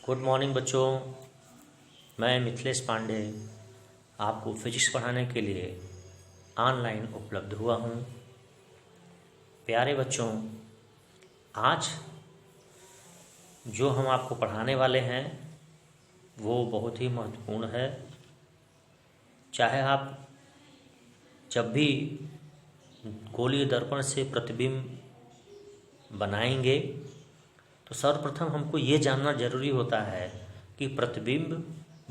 Good morning बच्चों। मैं मिथिलेश पांडे आपको फिजिक्स पढ़ाने के लिए ऑनलाइन उपलब्ध हुआ हूँ। प्यारे बच्चों, आज जो हम आपको पढ़ाने वाले हैं वो बहुत ही महत्वपूर्ण है। चाहे आप जब भी गोलीय दर्पण से प्रतिबिंब बनाएंगे तो सर्वप्रथम हमको ये जानना जरूरी होता है कि प्रतिबिंब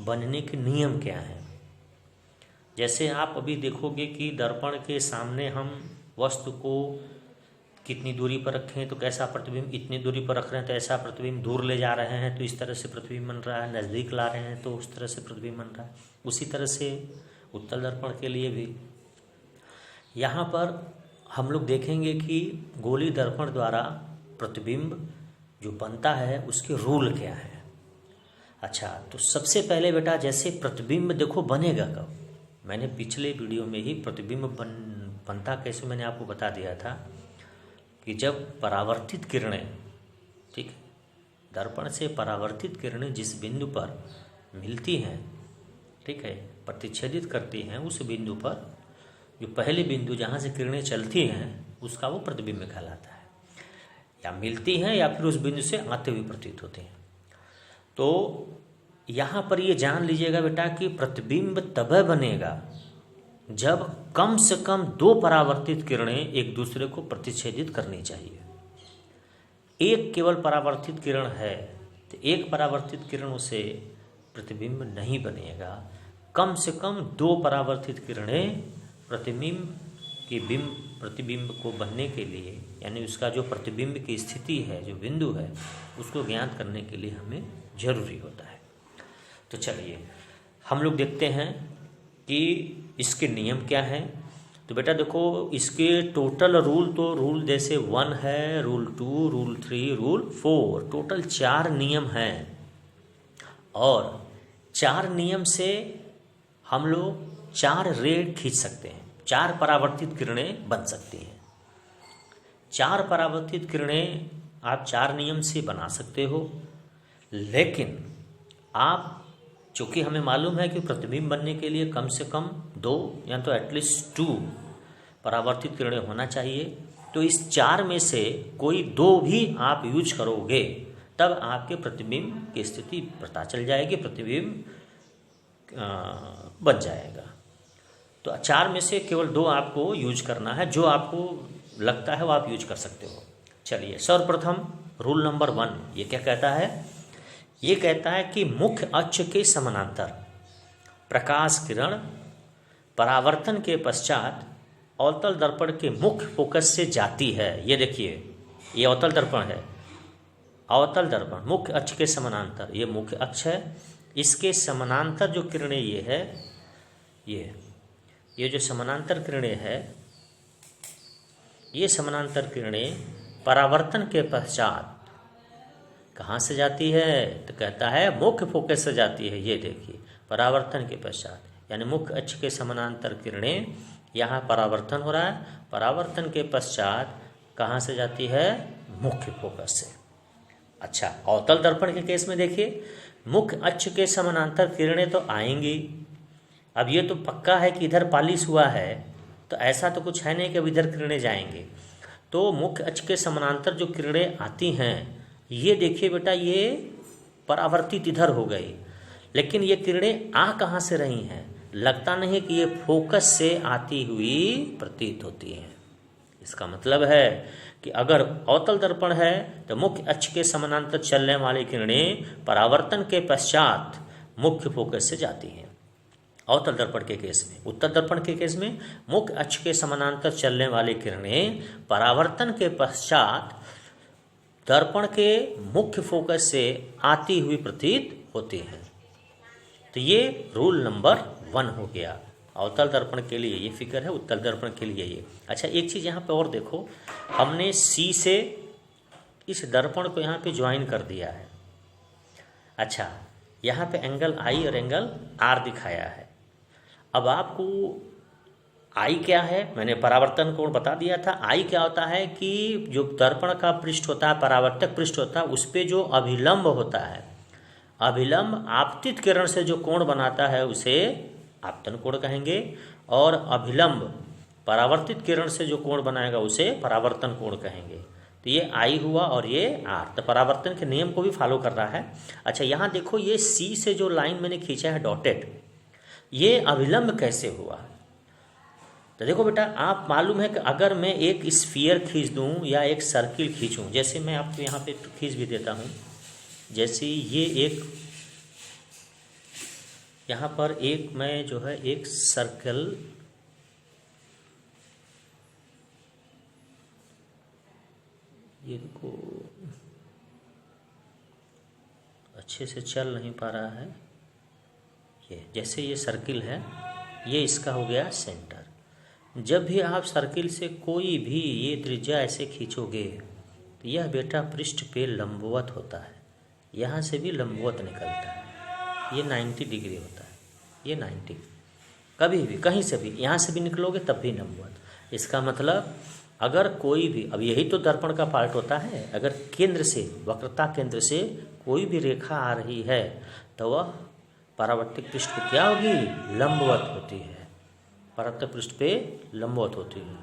बनने के नियम क्या हैं। जैसे आप अभी देखोगे कि दर्पण के सामने हम वस्तु को कितनी दूरी पर रखें तो कैसा प्रतिबिंब, इतनी दूरी पर रख रहे हैं तो ऐसा प्रतिबिंब, दूर ले जा रहे हैं तो इस तरह से प्रतिबिंब बन रहा है, नज़दीक ला रहे हैं तो उस तरह से प्रतिबिंब बन रहा है। उसी तरह से उत्तल दर्पण के लिए भी यहाँ पर हम लोग देखेंगे कि गोलीय दर्पण द्वारा प्रतिबिंब जो बनता है उसके रूल क्या है। अच्छा, तो सबसे पहले बेटा जैसे प्रतिबिंब देखो बनेगा कब। मैंने पिछले वीडियो में ही प्रतिबिंब बनता कैसे मैंने आपको बता दिया था कि जब परावर्तित किरणें, ठीक, दर्पण से परावर्तित किरणें जिस बिंदु पर मिलती हैं, ठीक है, प्रतिच्छेदित करती हैं, उस बिंदु पर जो पहले बिंदु जहाँ से किरणें चलती हैं उसका वो प्रतिबिंब कहलाता है। या मिलती हैं या फिर उस बिंदु से आते हुए प्रतीत होते हैं। तो यहाँ पर ये जान लीजिएगा बेटा कि प्रतिबिंब तब बनेगा जब कम से कम दो परावर्तित किरणें एक दूसरे को प्रतिच्छेदित करनी चाहिए। एक केवल परावर्तित किरण है तो एक परावर्तित किरणों से प्रतिबिंब नहीं बनेगा। कम से कम दो परावर्तित किरणें प्रतिबिंब को बनने के लिए, यानी उसका जो प्रतिबिंब की स्थिति है, जो बिंदु है, उसको ज्ञात करने के लिए हमें जरूरी होता है। तो चलिए हम लोग देखते हैं कि इसके नियम क्या हैं। तो बेटा देखो, इसके टोटल रूल तो रूल जैसे 1 है, रूल 2, रूल 3, रूल 4, टोटल 4 नियम हैं। और 4 नियम से हम लोग 4 रे खींच सकते हैं, 4 परावर्तित किरणें बन सकती हैं। 4 परावर्तित किरणें आप 4 नियम से बना सकते हो। लेकिन आप, चूँकि हमें मालूम है कि प्रतिबिंब बनने के लिए कम से कम 2 या तो एटलीस्ट 2 परावर्तित किरणें होना चाहिए, तो इस 4 में से कोई 2 भी आप यूज करोगे तब आपके प्रतिबिंब की स्थिति पता चल जाएगी, प्रतिबिंब बन जाएगा। तो 4 में से केवल 2 आपको यूज करना है, जो आपको लगता है वो आप यूज कर सकते हो। चलिए सर्वप्रथम रूल नंबर 1 ये क्या कहता है। ये कहता है कि मुख्य अक्ष के समानांतर प्रकाश किरण परावर्तन के पश्चात अवतल दर्पण के मुख्य फोकस से जाती है। ये देखिए, ये अवतल दर्पण है, अवतल दर्पण मुख्य अक्ष के समानांतर, ये मुख्य अक्ष है, इसके समानांतर जो किरणें ये है, ये जो समानांतर किरणें है, ये समानांतर किरणें परावर्तन के पश्चात कहाँ से जाती है, तो कहता है मुख्य फोकस से जाती है। ये देखिए, परावर्तन के पश्चात, यानी मुख्य अक्ष के समानांतर किरणें, यहाँ परावर्तन हो रहा है, परावर्तन के पश्चात कहाँ से जाती है, मुख्य फोकस से। अच्छा, अवतल दर्पण के केस में देखिए, मुख्य अक्ष के समानांतर किरणें तो आएंगी। अब ये तो पक्का है कि इधर पालिश हुआ है, तो ऐसा तो कुछ है नहीं कि अब इधर किरणें जाएंगे। तो मुख्य अक्ष के समानांतर जो किरणें आती हैं, ये देखिए बेटा, ये परावर्तित इधर हो गई, लेकिन ये किरणें आ कहाँ से रही हैं, लगता नहीं कि ये फोकस से आती हुई प्रतीत होती हैं। इसका मतलब है कि अगर अवतल दर्पण है तो मुख्य अक्ष के समानांतर चलने वाली किरणें परावर्तन के पश्चात मुख्य फोकस से जाती हैं, अवतल दर्पण के केस में। उत्तल दर्पण के केस में मुख्य अक्ष के समानांतर चलने वाली किरणें परावर्तन के पश्चात दर्पण के मुख्य फोकस से आती हुई प्रतीत होती हैं। तो ये रूल नंबर 1 हो गया। अवतल दर्पण के लिए ये फिगर है, उत्तल दर्पण के लिए ये। अच्छा, एक चीज़ यहाँ पे और देखो, हमने C से इस दर्पण को यहाँ पे ज्वाइन कर दिया है। अच्छा, यहाँ पे एंगल I और एंगल R दिखाया है। अब आपको I क्या है, मैंने परावर्तन कोण बता दिया था। I क्या होता है कि जो दर्पण का पृष्ठ होता है, परावर्तक पृष्ठ होता है, उस पर जो अभिलंब होता है अभिलंब आपतित किरण से जो कोण बनाता है उसे आपतन कोण कहेंगे, और अभिलंब परावर्तित किरण से जो कोण बनाएगा उसे परावर्तन कोण कहेंगे। तो ये आई हुआ और ये आर, तो परावर्तन के नियम को भी फॉलो कर रहा है। अच्छा, यहाँ देखो ये सी से जो लाइन मैंने खींचा है डॉटेड, ये अभिलंब कैसे हुआ? तो देखो बेटा, आप मालूम है कि अगर मैं एक स्फीयर खींच दूं या एक सर्किल खींचूं, जैसे मैं आपको यहाँ पे खींच भी देता हूँ, जैसे ये एक यहाँ पर एक मैं जो है एक सर्कल ये देखो अच्छे से चल नहीं पा रहा है, ये जैसे ये सर्किल है, ये इसका हो गया सेंटर। जब भी आप सर्किल से कोई भी ये त्रिज्या ऐसे खींचोगे तो यह बेटा पृष्ठ पे लंबवत होता है, यहाँ से भी लंबवत निकलता है, ये 90 डिग्री होता है, ये 90, कभी भी कहीं से भी यहाँ से भी निकलोगे तब भी लंबवत। इसका मतलब अगर कोई भी, अब यही तो दर्पण का पार्ट होता है, अगर केंद्र से, वक्रता केंद्र से कोई भी रेखा आ रही है तो वह परावर्तित पृष्ठ पे क्या होगी? लंबवत होती है, परावर्तित पृष्ठ पे लंबवत होती है।